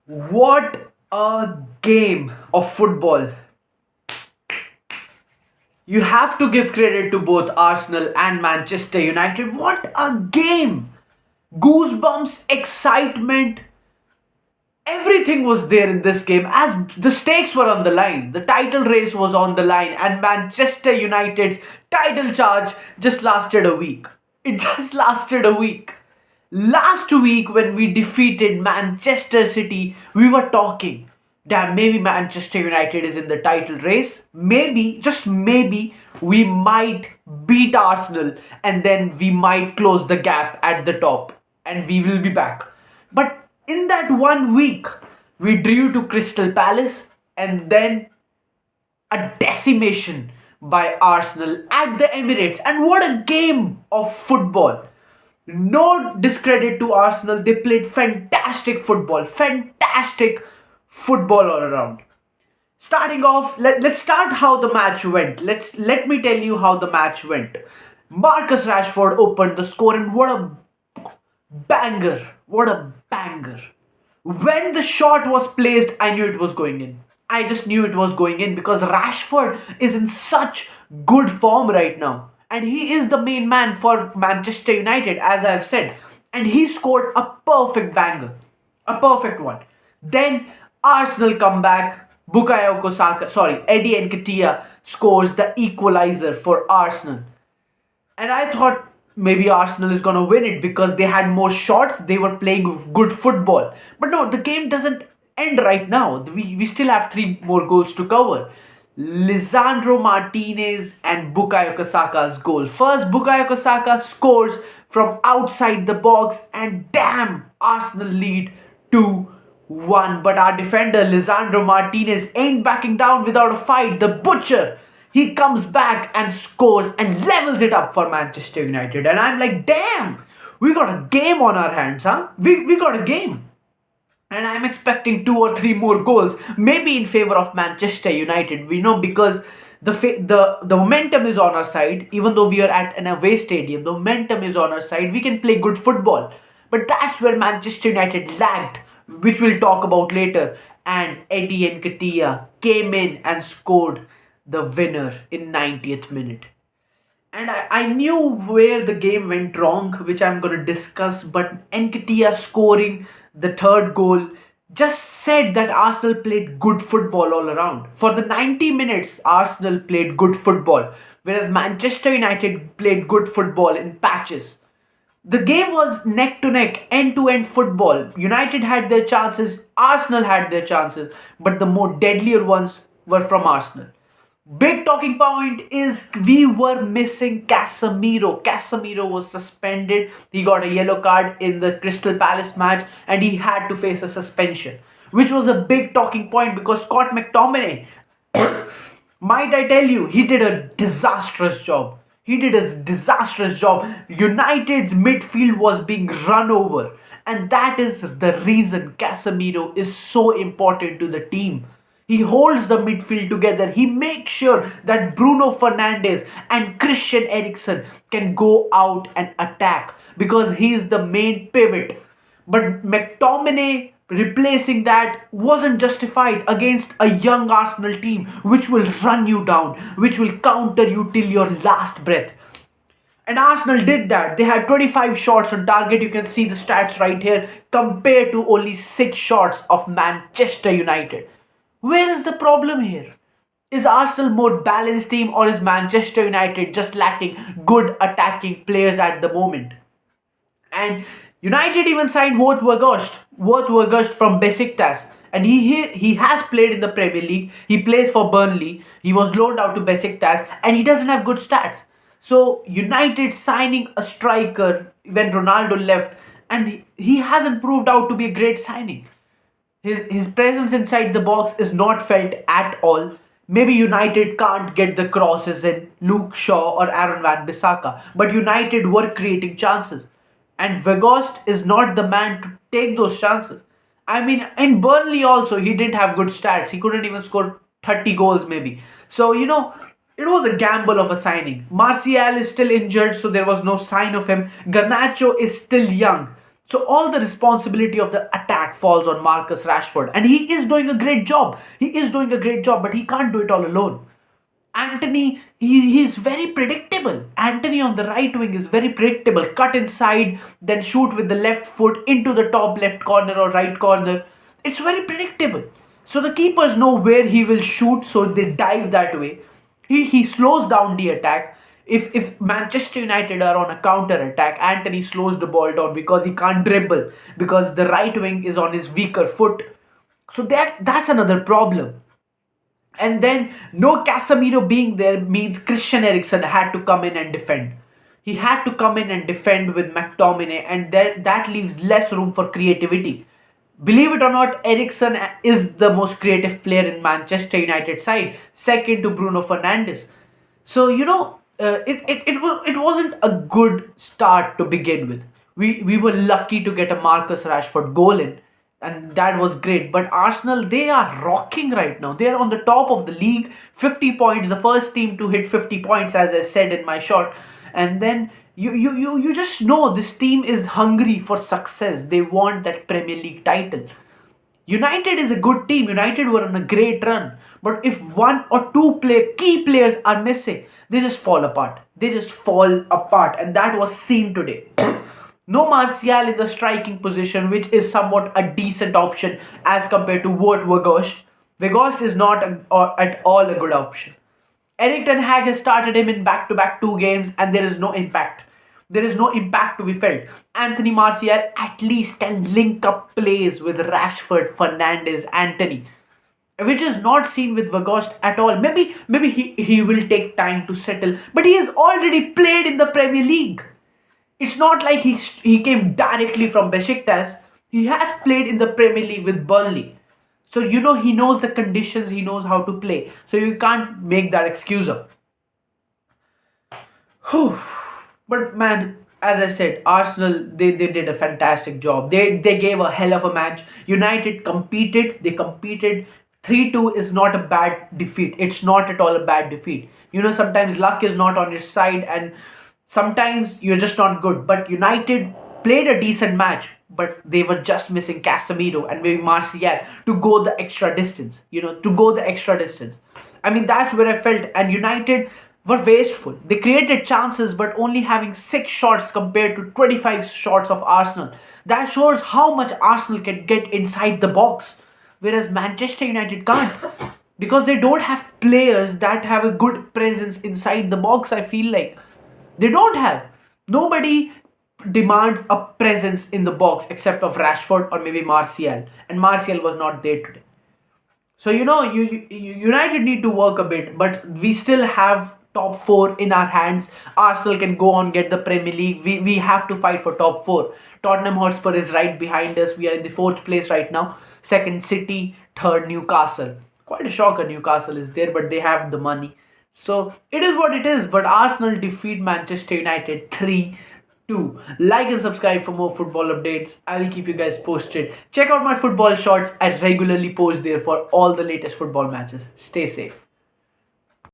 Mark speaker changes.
Speaker 1: What a game of football. You have to give credit to both Arsenal and Manchester United. What a game! Goosebumps, excitement, everything was there in this game as the stakes were on the line. The title race was on the line, and Manchester United's title charge just lasted a week. It just lasted a week. Last week, when we defeated Manchester City, we were talking. Damn, maybe Manchester United is in the title race. Maybe, just maybe, we might beat Arsenal and then we might close the gap at the top and we will be back. But in that 1 week, we drew to Crystal Palace and then a decimation by Arsenal at the Emirates. And what a game of football! No discredit to Arsenal, they played fantastic football all around. Starting off, let's start how the match went. Let me tell you how the match went. Marcus Rashford opened the score, and what a banger! What a banger! When the shot was placed, I knew it was going in. I just knew it was going in because Rashford is in such good form right now. And he is the main man for Manchester United, as I've said. And he scored a perfect banger. A perfect one. Then Arsenal come back. Eddie Nketiah scores the equalizer for Arsenal. And I thought maybe Arsenal is going to win it because they had more shots, they were playing good football. But no, the game doesn't end right now. We still have three more goals to cover. Lisandro Martinez and Bukayo Saka's goal. First, Bukayo Saka scores from outside the box, and damn, Arsenal lead 2-1. But our defender, Lisandro Martinez, ain't backing down without a fight. The butcher, he comes back and scores and levels it up for Manchester United. And I'm like, damn, we got a game on our hands, huh? We got a game. And I'm expecting two or three more goals, maybe in favor of Manchester United. We know because the momentum is on our side. Even though we are at an away stadium, the momentum is on our side. We can play good football, but that's where Manchester United lagged, which we'll talk about later. And Eddie Nketiah came in and scored the winner in 90th minute. And I knew where the game went wrong, which I'm going to discuss. But Nketiah scoring the third goal just said that Arsenal played good football all around. For the 90 minutes, Arsenal played good football, whereas Manchester United played good football in patches. The game was neck to neck, end to end football. United had their chances, Arsenal had their chances, but the more deadlier ones were from Arsenal. Big talking point is we were missing Casemiro. Casemiro was suspended. He got a yellow card in the Crystal Palace match and he had to face a suspension, which was a big talking point because Scott McTominay, might I tell you, he did a disastrous job. He did a disastrous job. United's midfield was being run over, and that is the reason Casemiro is so important to the team. He holds the midfield together. He makes sure that Bruno Fernandes and Christian Eriksen can go out and attack because he is the main pivot. But McTominay replacing that wasn't justified against a young Arsenal team which will run you down, which will counter you till your last breath. And Arsenal did that. They had 25 shots on target. You can see the stats right here compared to only 6 shots of Manchester United. Where is the problem here? Is Arsenal more balanced team or is Manchester United just lacking good attacking players at the moment? And United even signed Wout Weghorst from Besiktas. And he has played in the Premier League. He plays for Burnley. He was loaned out to Besiktas and he doesn't have good stats. So United signing a striker when Ronaldo left, and he hasn't proved out to be a great signing. His presence inside the box is not felt at all. Maybe United can't get the crosses in Luke Shaw or Aaron Wan-Bissaka, but United were creating chances. And Weghorst is not the man to take those chances. I mean, in Burnley also, he didn't have good stats. He couldn't even score 30 goals maybe. So, it was a gamble of a signing. Martial is still injured, so there was no sign of him. Garnacho is still young. So all the responsibility of the attack attack falls on Marcus Rashford, and he is doing a great job. He is doing a great job, but he can't do it all alone. Anthony, he's very predictable. Anthony on the right wing is very predictable. Cut inside, then shoot with the left foot into the top left corner or right corner. It's very predictable. So the keepers know where he will shoot, so they dive that way. He slows down the attack. If Manchester United are on a counter attack, Anthony slows the ball down because he can't dribble, because the right wing is on his weaker foot. So that's another problem. And then no Casemiro being there means Christian Eriksen had to come in and defend. He had to come in and defend with McTominay, and that leaves less room for creativity. Believe it or not, Eriksen is the most creative player in Manchester United side, second to Bruno Fernandes. So it wasn't a good start to begin with. We were lucky to get a Marcus Rashford goal in, and that was great. But Arsenal, they are rocking right now. They are on the top of the league, 50 points, the first team to hit 50 points, as I said in my shot. And then you just know this team is hungry for success. They want that Premier League title. United is a good team. United were on a great run. But if one or two key players are missing, they just fall apart. They just fall apart. And that was seen today. No Martial in the striking position, which is somewhat a decent option as compared to Wout Weghorst. Weghorst is not at all a good option. Eric Ten Hag has started him in back-to-back two games, and there is no impact. There is no impact to be felt. Anthony Martial at least can link up plays with Rashford, Fernandes, Anthony, which is not seen with Weghorst at all. Maybe he will take time to settle, but he has already played in the Premier League. It's not like he came directly from Besiktas. He has played in the Premier League with Burnley. So he knows the conditions, he knows how to play. So you can't make that excuse up. Whew. But man, as I said, Arsenal, they did a fantastic job. They gave a hell of a match. United competed. They competed. 3-2 is not a bad defeat. It's not at all a bad defeat. Sometimes luck is not on your side, and sometimes you're just not good. But United played a decent match, but they were just missing Casemiro and maybe Martial to go the extra distance. To go the extra distance. I mean, that's where I felt. And United were wasteful. They created chances, but only having 6 shots compared to 25 shots of Arsenal. That shows how much Arsenal can get inside the box, whereas Manchester United can't. Because they don't have players that have a good presence inside the box, I feel like. They don't have. Nobody demands a presence in the box except of Rashford or maybe Martial. And Martial was not there today. So, United need to work a bit, but we still have top 4 in our hands. Arsenal can go on, get the Premier League. We have to fight for top 4. Tottenham Hotspur is right behind us. We are in the 4th place right now. 2nd City, 3rd Newcastle. Quite a shocker Newcastle is there, but they have the money. So it is what it is. But Arsenal defeat Manchester United 3-2. Like and subscribe for more football updates. I will keep you guys posted. Check out my football shorts. I regularly post there for all the latest football matches. Stay safe.